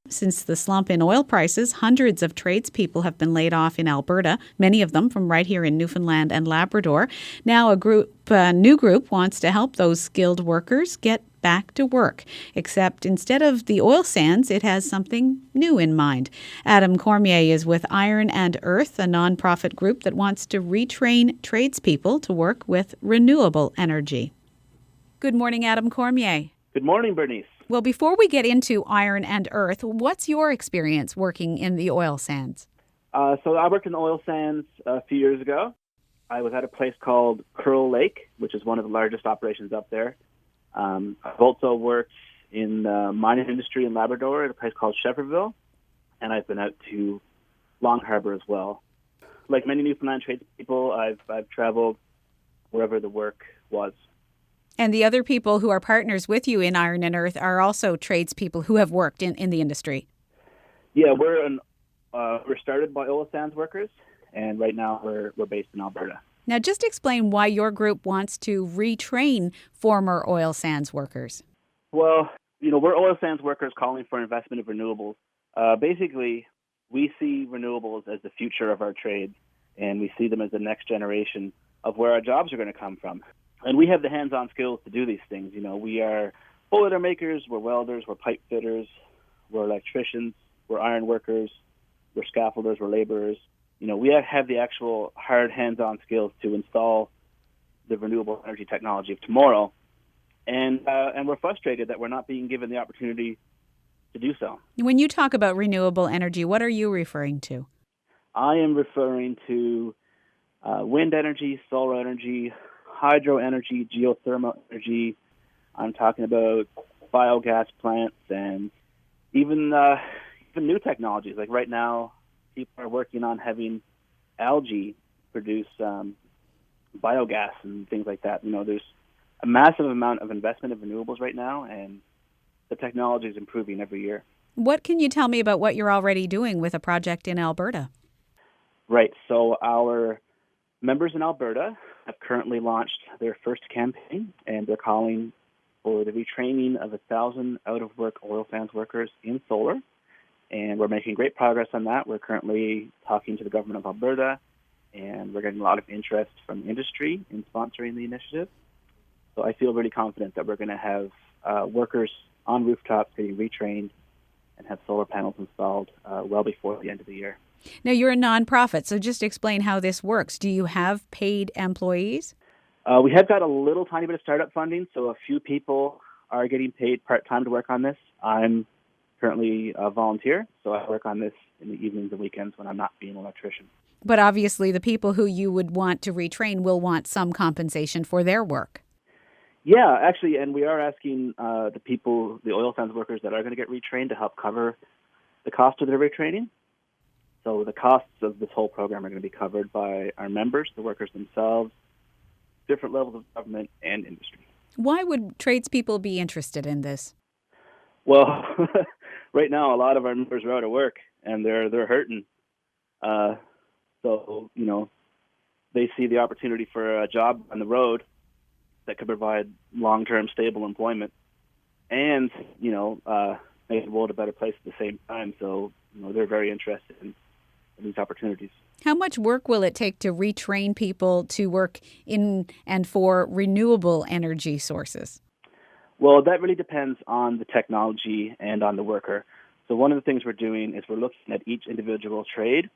Since the slump in oil prices, hundreds of tradespeople have been laid off in Alberta, many of them from right here in Newfoundland and Labrador. Now a new group wants to help those skilled workers get back to work, except instead of the oil sands, it has something new in mind. Adam Cormier is with Iron and Earth, a nonprofit group that wants to retrain tradespeople to work with renewable energy. Good morning, Adam Cormier. Good morning, Bernice. Well, before we get into Iron and Earth, what's your experience working in the oil sands? So I worked in the oil sands a few years ago. I was at a place called Curl Lake, which is one of the largest operations up there. I've also worked in the mining industry in Labrador at a place called Shefferville, and I've been out to Long Harbour as well. Like many Newfoundland tradespeople, I've traveled wherever the work was. And the other people who are partners with you in Iron and Earth are also tradespeople who have worked in the industry. Yeah, we're started by oil sands workers, and right now we're based in Alberta. Now, just explain why your group wants to retrain former oil sands workers. Well, we're oil sands workers calling for investment of renewables. Basically, we see renewables as the future of our trade, and we see them as the next generation of where our jobs are going to come from. And we have the hands-on skills to do these things. We are boiler makers, we're welders, we're pipe fitters, we're electricians, we're iron workers, we're scaffolders, we're laborers. We have the actual hard hands-on skills to install the renewable energy technology of tomorrow. And we're frustrated that we're not being given the opportunity to do so. When you talk about renewable energy, what are you referring to? I am referring to wind energy, solar energy, hydro energy, geothermal energy. I'm talking about biogas plants and even new technologies. Like right now, people are working on having algae produce biogas and things like that. There's a massive amount of investment in renewables right now, and the technology is improving every year. What can you tell me about what you're already doing with a project in Alberta? Right. So our members in Alberta have currently launched their first campaign, and they're calling for the retraining of 1,000 out-of-work oil sands workers in solar. And we're making great progress on that. We're currently talking to the government of Alberta, and we're getting a lot of interest from industry in sponsoring the initiative. So I feel really confident that we're going to have workers on rooftops getting retrained and have solar panels installed well before the end of the year. Now, you're a nonprofit, so just explain how this works. Do you have paid employees? We have got a little tiny bit of startup funding, so a few people are getting paid part-time to work on this. I'm currently a volunteer, so I work on this in the evenings and weekends when I'm not being an electrician. But obviously the people who you would want to retrain will want some compensation for their work. Yeah, actually, and we are asking the oil sands workers that are going to get retrained to help cover the cost of their retraining. So the costs of this whole program are going to be covered by our members, the workers themselves, different levels of government and industry. Why would tradespeople be interested in this? Well, right now a lot of our members are out of work and they're hurting. So they see the opportunity for a job on the road that could provide long-term stable employment and make the world a better place at the same time. So they're very interested in these opportunities. How much work will it take to retrain people to work in and for renewable energy sources? Well, that really depends on the technology and on the worker. So one of the things we're doing is we're looking at each individual trade,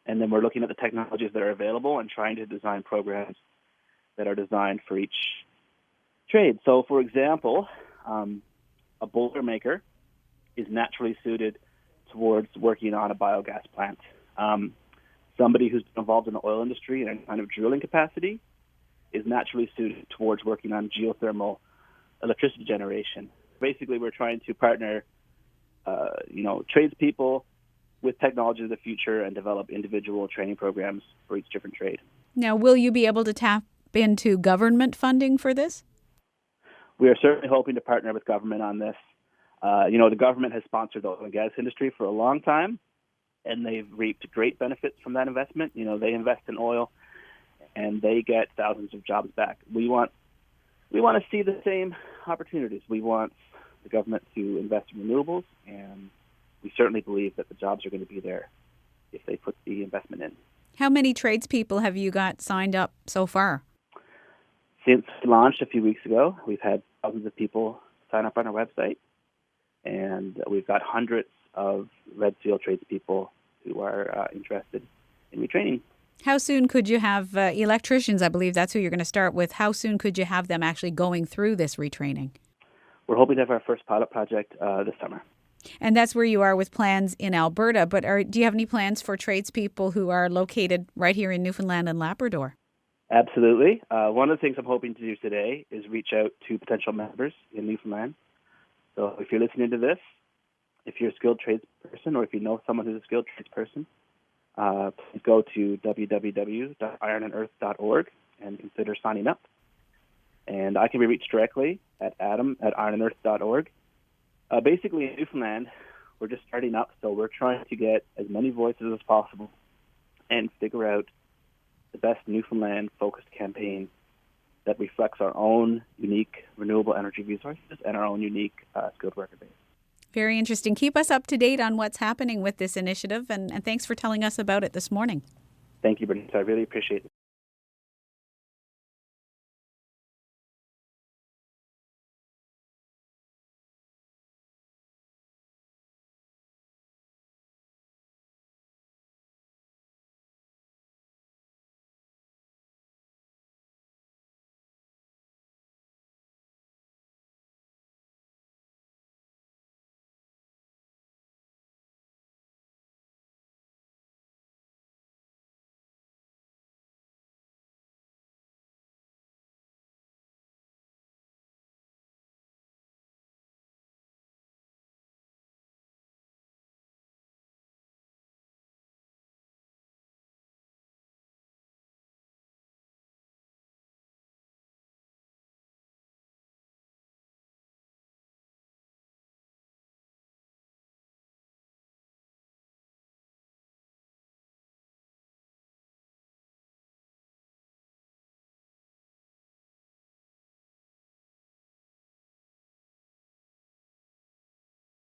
and then we're looking at the technologies that are available and trying to design programs that are designed for each trade. So, for example, a boiler maker is naturally suited towards working on a biogas plant. Somebody who's been involved in the oil industry in any kind of drilling capacity is naturally suited towards working on geothermal electricity generation. Basically, we're trying to partner, tradespeople with technology of the future and develop individual training programs for each different trade. Now, will you be able to tap into government funding for this? We are certainly hoping to partner with government on this. The government has sponsored the oil and gas industry for a long time, and they've reaped great benefits from that investment. They invest in oil, and they get thousands of jobs back. We want to see the same opportunities. We want the government to invest in renewables, and we certainly believe that the jobs are going to be there if they put the investment in. How many tradespeople have you got signed up so far? Since we launched a few weeks ago, we've had thousands of people sign up on our website, and we've got hundreds of red seal tradespeople who are interested in retraining. How soon could you have electricians? I believe that's who you're going to start with. How soon could you have them actually going through this retraining? We're hoping to have our first pilot project this summer. And that's where you are with plans in Alberta. But do you have any plans for tradespeople who are located right here in Newfoundland and Labrador? Absolutely. One of the things I'm hoping to do today is reach out to potential members in Newfoundland. So if you're listening to this, if you're a skilled tradesperson or if you know someone who's a skilled tradesperson, please go to www.ironearth.org and consider signing up. And I can be reached directly at adam@ironearth.org. Basically, in Newfoundland, we're just starting up, so we're trying to get as many voices as possible and figure out the best Newfoundland-focused campaign that reflects our own unique renewable energy resources and our own unique skilled worker base. Very interesting. Keep us up to date on what's happening with this initiative, and thanks for telling us about it this morning. Thank you, Bernice. I really appreciate it.